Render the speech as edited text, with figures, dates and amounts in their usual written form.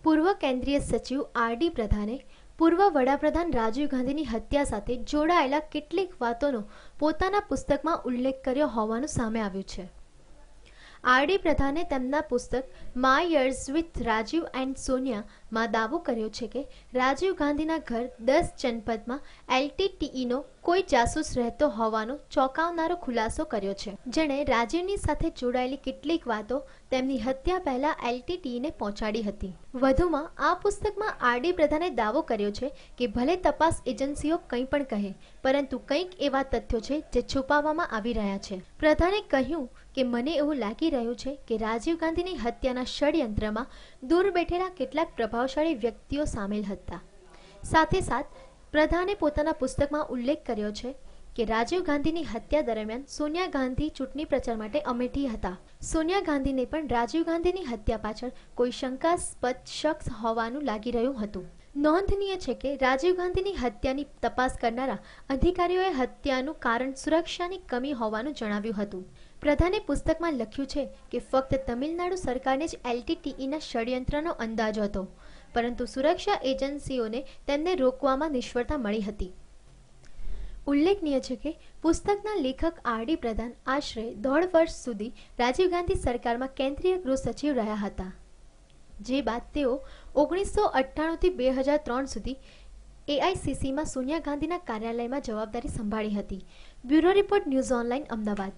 પૂર્વ કેન્દ્રીય સચિવ આર.ડી. પ્રધાને પૂર્વ વડાપ્રધાન રાજીવ ગાંધીની હત્યા સાથે જોડાયેલા કેટલીક વાતોનો પોતાના પુસ્તકમાં ઉલ્લેખ કર્યો હોવાનું સામે આવ્યું છે. આર.ડી. પ્રધાને તેમના પુસ્તક my years with Rajiv and સોનિયામાં દાવો કર્યો છે કે રાજીવ ગાંધીના ઘર 10 જનપદમાં એલટીટીઈનો કોઈ જાસૂસ રહેતો હોવાનો ચોંકાવનારો ખુલાસો કર્યો છે, જેણે રાજીવની સાથે જોડાયેલી કેટલીક વાતો તેમની હત્યા પહેલા એલટીટીઈને પહોંચાડી હતી. વધુમાં આ પુસ્તકમાં આર.ડી. પ્રધાને દાવો કર્યો છે કે ભલે તપાસ એજન્સીઓ કંઈ પણ કહે, પરંતુ કંઈક એવા તથ્યો છે જે છુપાવવામાં આવી રહ્યા છે. પ્રધાને કહ્યું કે મને એવું લાગી રહ્યું છે કે રાજીવ ગાંધીની હત્યાના ષડયંત્રમાં દૂર બેઠેલા કેટલાક પ્રભાવશાળી વ્યક્તિઓ સામેલ હતા. સાથે પ્રધાને પોતાના પુસ્તકમાં ઉલ્લેખ કર્યો છે કે રાજીવ ગાંધીની હત્યા દરમિયાન સોનિયા ગાંધી ચૂંટણી પ્રચાર માટે અમેઠી હતા. સોનિયા ગાંધીને પણ રાજીવ ગાંધીની હત્યા પાછળ કોઈ શંકાસ્પદ શખ્સ હોવાનું લાગી રહ્યું હતું. નોંધનીય છે કે રાજીવ ગાંધીની હત્યાની તપાસ કરનારા અધિકારીઓએ હત્યાનું કારણ સુરક્ષાની કમી હોવાનું જણાવ્યું હતું. પ્રધાને પુસ્તકમાં લખ્યું છે કે ફક્ત તમિલનાડુ સરકારને જ એલટીટીઈના ષડયંત્રનો અંદાજ હતો, પરંતુ સુરક્ષા એજન્સીઓને તેમને રોકવામાં નિષ્ફળતા મળી હતી. ઉલ્લેખનીય છે કે પુસ્તકના લેખક આર.ડી. પ્રધાન આશરે 1.5 વર્ષ સુધી રાજીવ ગાંધી સરકારમાં કેન્દ્રીય ગૃહ સચિવ રહ્યા હતા, જે બાદ તેઓ 1998થી 2003 સુધી એઆઈસીસીમાં સોનિયા ગાંધીના કાર્યાલયમાં જવાબદારી સંભાળી હતી. Bureau report, news online, Ahmedabad.